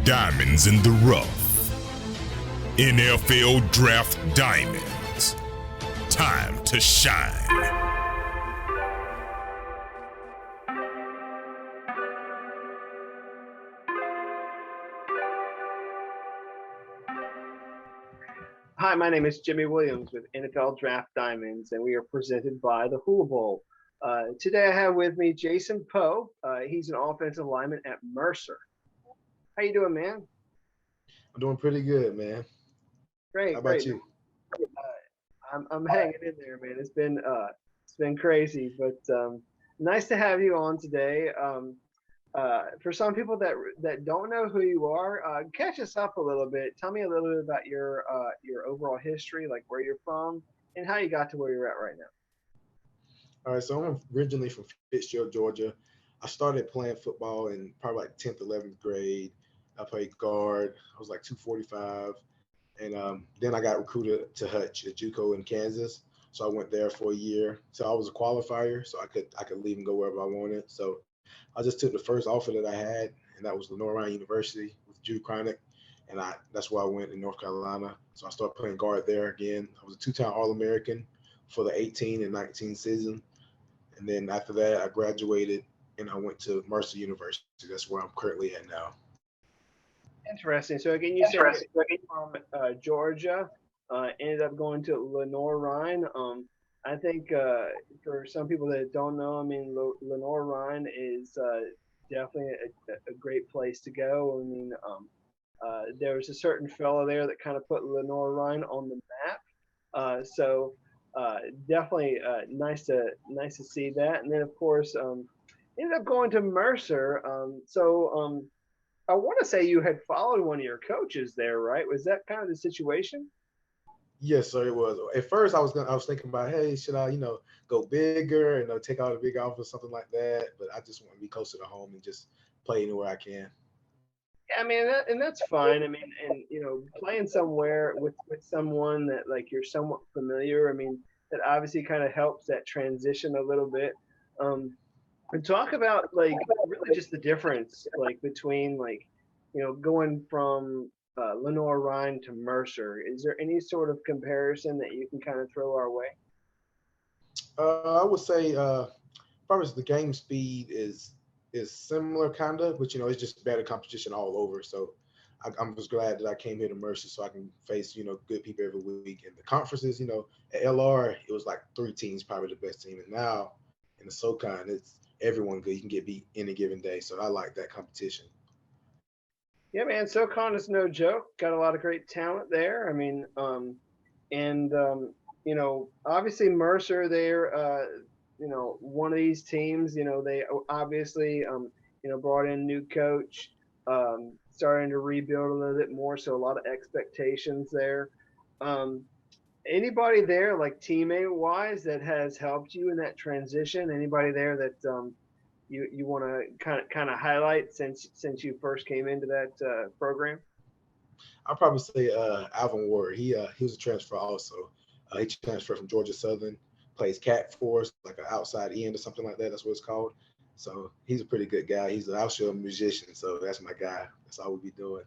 Diamonds in the rough. NFL Draft Diamonds. Time to shine. Hi, my name is Jimmy Williams with NFL Draft Diamonds, and we are presented by the Hula Bowl. Today I have with me Jason Poe. He's an offensive lineman at Mercer. How you doing, man? I'm doing pretty good, man. Great, How great. about you? I'm hanging in there, man. It's been crazy, but nice to have you on today. For some people that don't know who you are, catch us up a little bit. Tell me a little bit about your overall history, like where you're from and how you got to where you're at right now. All right, so I'm originally from Fitzgerald, Georgia. I started playing football in probably like 10th, 11th grade. I played guard. I was like 245. And then I got recruited to Hutch at JUCO in Kansas. So I went there for a year. So I was a qualifier, so I could leave and go wherever I wanted. So I just took the first offer that I had, and that was Lenore University with Drew Chronic. And that's where I went in North Carolina. So I started playing guard there again. I was a two-time All-American for the 18 and 19 season. And then after that, I graduated and I went to Mercer University. That's where I'm currently at now. Interesting. So again, you said you're from Georgia, ended up going to Lenore Rhine. I think for some people that don't know, I mean, Lenore Rhine is definitely a great place to go. I mean, there was a certain fellow there that kind of put Lenore Rhine on the map. So definitely nice to see that. And then of course, ended up going to Mercer. I want to say you had followed one of your coaches there, right? Was that kind of the situation? Yes, sir, it was. At first, I was thinking about, hey, should I, go bigger and take out a big offer or something like that? But I just want to be closer to home and just play anywhere I can. Yeah, I mean, and that's fine. I mean, and playing somewhere with someone that like you're somewhat familiar. I mean, that obviously kind of helps that transition a little bit. And talk about like really just the difference like between like going from Lenore Rhine to Mercer. Is there any sort of comparison that you can kind of throw our way? I would say probably the game speed is similar kind of, but it's just better competition all over. So I'm just glad that I came here to Mercer so I can face good people every week. And the conferences, at LR it was like 3 teams probably the best team, and now in the SoCon it's everyone good. You can get beat any given day. So I like that competition. Yeah, man. SoCon is no joke. Got a lot of great talent there. I mean, and obviously Mercer, they're one of these teams. They obviously brought in a new coach, starting to rebuild a little bit more. So a lot of expectations there. Anybody there, like teammate wise, that has helped you in that transition? Anybody there that you want to kind of highlight since you first came into that program? I'll probably say Alvin Ward. He was a transfer also. He transferred from Georgia Southern, plays cat for us, like an outside end or something like that. That's what it's called. So he's a pretty good guy. He's also a musician, so that's my guy. That's all we'll be doing.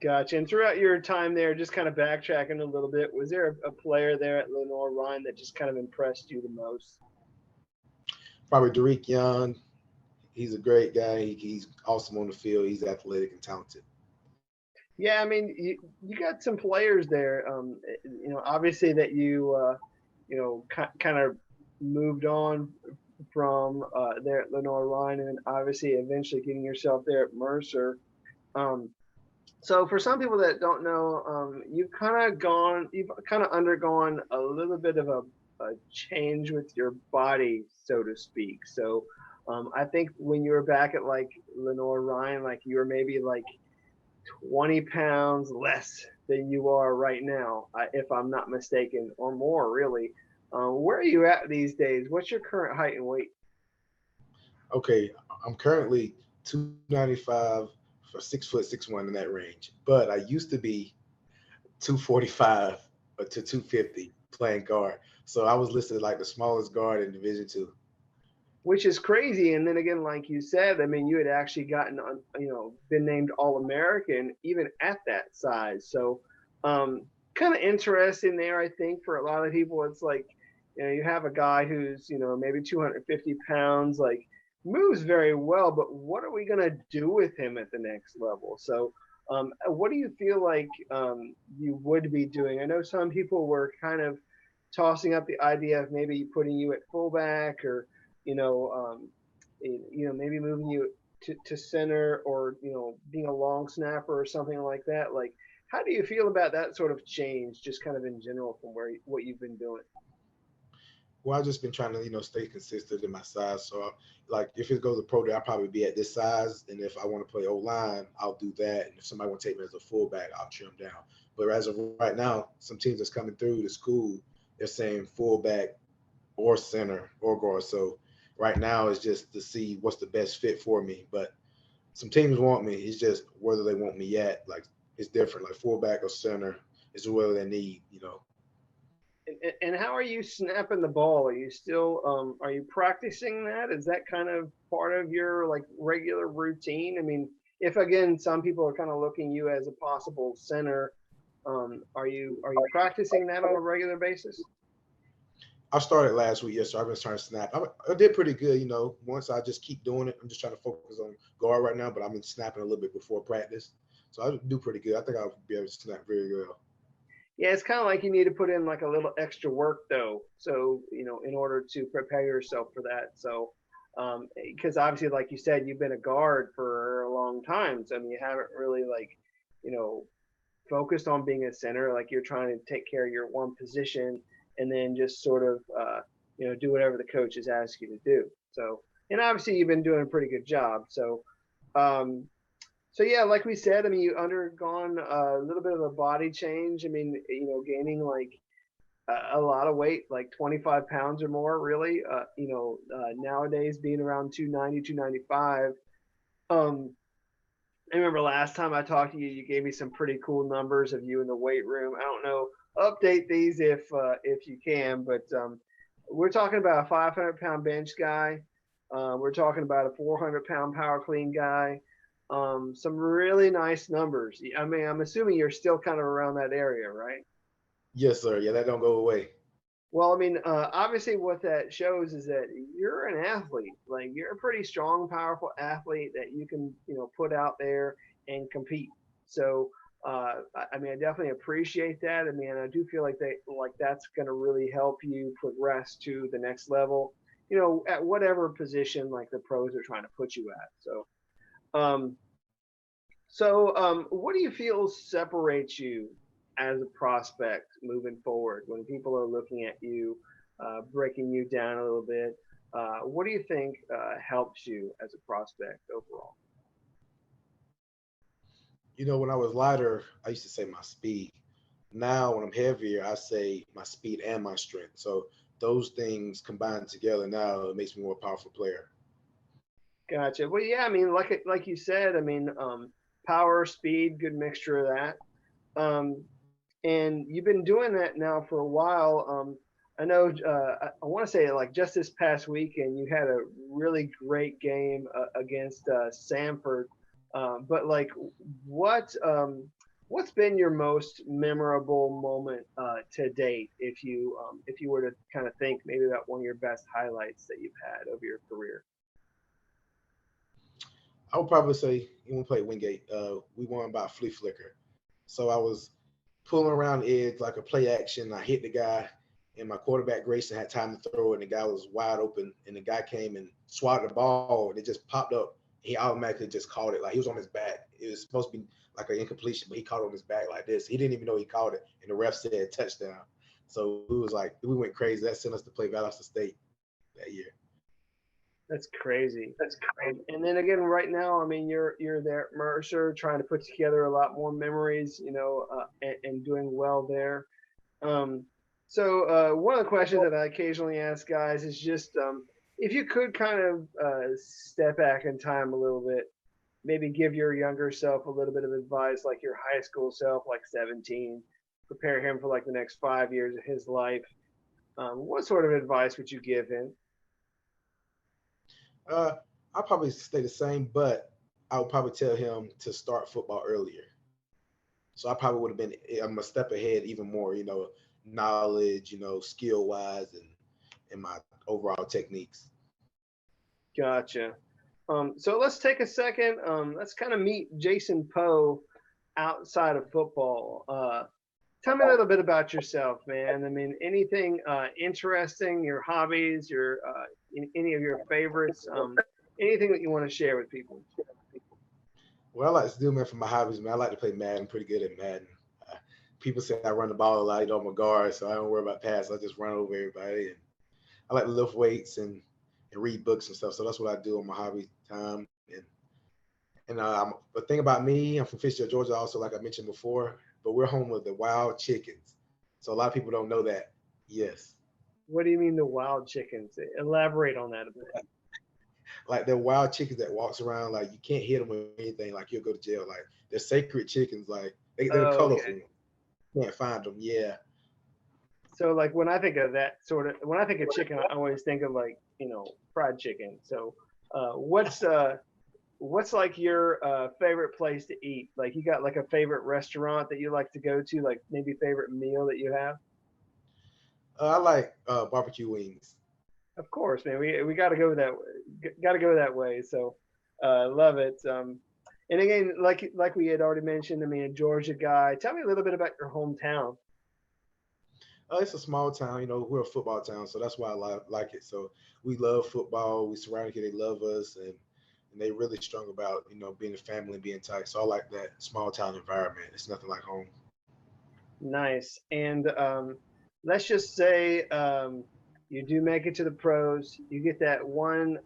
Gotcha. And throughout your time there, just kind of backtracking a little bit, was there a player there at Lenore Rhine that just kind of impressed you the most? Probably Derek Young. He's a great guy. He's awesome on the field. He's athletic and talented. Yeah, I mean, you got some players there. Obviously that you kind of moved on from there at Lenore Rhine, and obviously eventually getting yourself there at Mercer. So for some people that don't know, you've kind of undergone a little bit of a change with your body, so to speak. So I think when you were back at like Lenore Rhine, like you were maybe like 20 pounds less than you are right now, if I'm not mistaken, or more really. Where are you at these days? What's your current height and weight? Okay, I'm currently 295 for 6', 6'1" in that range. But I used to be 245 to 250 playing guard. So I was listed like the smallest guard in Division II. which is crazy. And then again, like you said, I mean, you had actually gotten on, been named All-American even at that size. So, kind of interesting there. I think for a lot of people, it's like, you have a guy who's, maybe 250 pounds, like moves very well, but what are we going to do with him at the next level? So, what do you feel like you would be doing? I know some people were kind of tossing up the idea of maybe putting you at fullback, or you know, um, maybe moving you to center, or being a long snapper or something like that. Like, how do you feel about that sort of change, just kind of in general from what you've been doing? Well, I've just been trying to, stay consistent in my size. So, like, if it goes to pro day, I'll probably be at this size. And if I want to play O line, I'll do that. And if somebody want to take me as a fullback, I'll trim down. But as of right now, some teams that's coming through the school, they're saying fullback or center or guard. So right now, it's just to see what's the best fit for me. But some teams want me. It's just whether they want me at. Like, it's different. Like fullback or center is whether they need. And how are you snapping the ball? Are you still are you practicing that? Is that kind of part of your like regular routine? I mean, if again some people are kind of looking you as a possible center, are you practicing that on a regular basis? I started last week, yes, so I've been trying to snap. I did pretty good. Once I just keep doing it, I'm just trying to focus on guard right now, but I've been snapping a little bit before practice. So I do pretty good. I think I'll be able to snap very well. Yeah, it's kind of like you need to put in like a little extra work though. So, in order to prepare yourself for that. So, because obviously, like you said, you've been a guard for a long time. So, I mean, you haven't really like, you know, focused on being a center. Like you're trying to take care of your one position and then just sort of, do whatever the coaches ask you to do. So, and obviously you've been doing a pretty good job. Um, so yeah, like we said, I mean, you undergone a little bit of a body change. I mean, gaining like a lot of weight, like 25 pounds or more, really. Nowadays being around 290, 295. Um, I remember last time I talked to you, you gave me some pretty cool numbers of you in the weight room. I don't know, update these if you can, but we're talking about a 500-pound bench guy. We're talking about a 400-pound power clean guy. Some really nice numbers. I mean, I'm assuming you're still kind of around that area, right? Yes, sir. Yeah, that don't go away. Well, I mean, obviously, what that shows is that you're an athlete. Like you're a pretty strong, powerful athlete that you can, put out there and compete. So, I mean, I definitely appreciate that. I mean, I do feel like that's going to really help you progress to the next level. At whatever position like the pros are trying to put you at. Um, what do you feel separates you as a prospect moving forward when people are looking at you, breaking you down a little bit? What do you think helps you as a prospect overall? When I was lighter, I used to say my speed. Now, when I'm heavier, I say my speed and my strength. So those things combined together now, it makes me a more powerful player. Gotcha. Well, yeah, I mean, like you said, I mean, power, speed, good mixture of that. Um, and you've been doing that now for a while. I know. I want to say like just this past weekend, you had a really great game against Sanford. But like, what's been your most memorable moment to date? If you were to kind of think maybe about one of your best highlights that you've had over your career. I would probably say when we played Wingate, we won by a flea flicker. So I was pulling around the edge like a play action. I hit the guy, and my quarterback Grayson had time to throw it, and the guy was wide open. And the guy came and swatted the ball, and it just popped up. He automatically just caught it like he was on his back. It was supposed to be like an incompletion, but he caught it on his back like this. He didn't even know he caught it, and the ref said touchdown. So it was like we went crazy. That sent us to play Valdosta State that year. That's crazy. And then again, right now, I mean, you're there at Mercer, trying to put together a lot more memories, and doing well there. Um, One of the questions that I occasionally ask guys is just if you could kind of step back in time a little bit, maybe give your younger self a little bit of advice, like your high school self, like 17, prepare him for like the next 5 years of his life. What sort of advice would you give him? I'll probably stay the same, but I would probably tell him to start football earlier. So I probably would have been I'm a step ahead even more, knowledge, skill wise and my overall techniques. Gotcha. So let's take a second. Let's kind of meet Jason Poe outside of football. Tell me a little bit about yourself, man. I mean, anything interesting, your hobbies, any of your favorites, anything that you want to share with people. What I like to do, man, for my hobbies, man, I like to play Madden. I'm pretty good at Madden. Uh, People say I run the ball a lot, I'm a guard, so I don't worry about pass. I just run over everybody. And I like to lift weights and read books and stuff. So that's what I do on my hobby time. And the thing about me, I'm from Fishkill, Georgia, also, like I mentioned before, but we're home of the wild chickens. So a lot of people don't know that. Yes. What do you mean the wild chickens? Elaborate on that a bit. Like they're wild chickens that walks around, like you can't hit them with anything, like you'll go to jail. Like they're sacred chickens, like they're Oh, colorful. okay. Can't find them. Yeah. So like when I think of that when I think of chicken, I always think of like fried chicken. So uh, what's uh, what's like your favorite place to eat? Like you got like a favorite restaurant that you like to go to, like maybe favorite meal that you have? I like barbecue wings. Of course, man. We got to go that got to go that way. So love it. And again, like we had already mentioned, I mean, a Georgia guy. Tell me a little bit about your hometown. It's a small town, we're a football town, so that's why I like it. So we love football. We surrounded here, they love us, and they really strong about being a family and being tight. So I like that small town environment. It's nothing like home. Nice. And let's just say you do make it to the pros. You get that one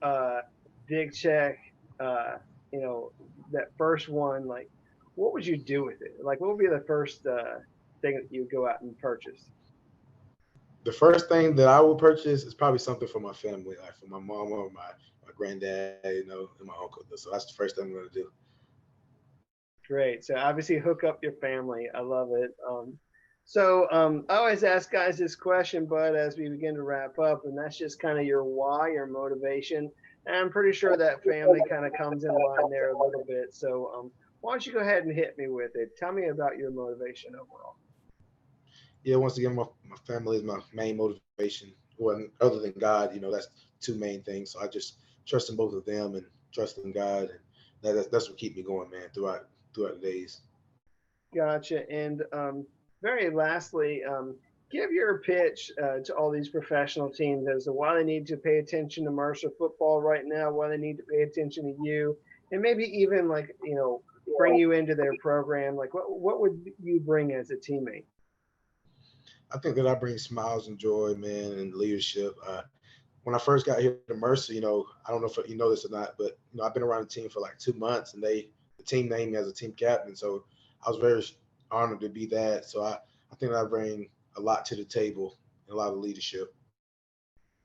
big check. Uh, you know, that first one. Like, what would you do with it? Like, what would be the first thing that you would go out and purchase? The first thing that I will purchase is probably something for my family, like for my mom or my granddad, and my uncle. So that's the first thing I'm gonna do. Great. So obviously hook up your family. I love it. I always ask guys this question, but as we begin to wrap up, and that's just kind of your why, your motivation. And I'm pretty sure that family kind of comes in line there a little bit. So why don't you go ahead and hit me with it? Tell me about your motivation overall. Yeah, once again, my family is my main motivation. Well, other than God, that's two main things. So I just trust in both of them and trust in God, and that's what keep me going, man, throughout the days. Gotcha. And very lastly, give your pitch to all these professional teams as to why they need to pay attention to Mercer football right now, why they need to pay attention to you, and maybe even like bring you into their program. Like what would you bring as a teammate? I think that I bring smiles and joy, man, and leadership. When I first got here to Mercer, I don't know if you know this or not, but I've been around the team for like 2 months, and the team named me as a team captain. So I was very honored to be that. So I think I bring a lot to the table and a lot of leadership.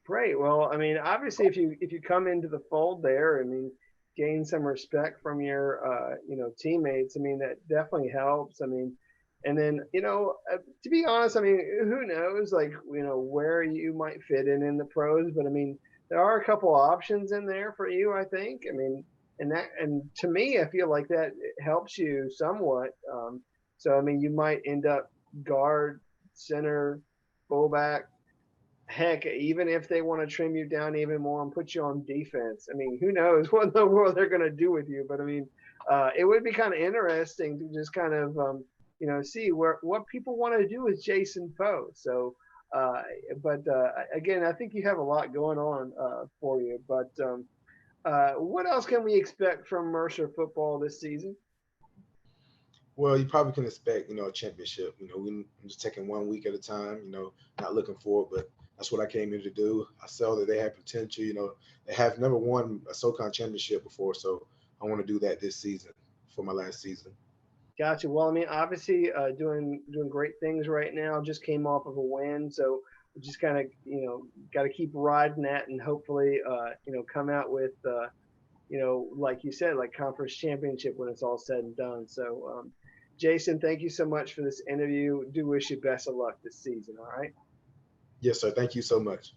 Great. Well, I mean, obviously, if you come into the fold there, I mean, gain some respect from your teammates. I mean, that definitely helps. I mean, and then to be honest, I mean, who knows, like where you might fit in the pros, but I mean, there are a couple options in there for you. I think. I mean, and to me, I feel like that helps you somewhat. So I mean, you might end up guard, center, fullback, heck, even if they want to trim you down even more and put you on defense, I mean, who knows what in the world they're going to do with you? But I mean, it would be kind of interesting to just kind of, see what people want to do with Jason Poe. So, but again, I think you have a lot going on for you. But what else can we expect from Mercer football this season? Well, you probably can expect, a championship. I'm just taking 1 week at a time, not looking for it, but that's what I came here to do. I saw that they had potential, they have never won a SoCon championship before, so I want to do that this season for my last season. Gotcha. Well, I mean, obviously, doing great things right now. Just came off of a win, so we just kind of got to keep riding that, and hopefully, come out with like you said, like conference championship when it's all said and done. So, Jason, thank you so much for this interview. Do wish you best of luck this season. All right. Yes, sir. Thank you so much.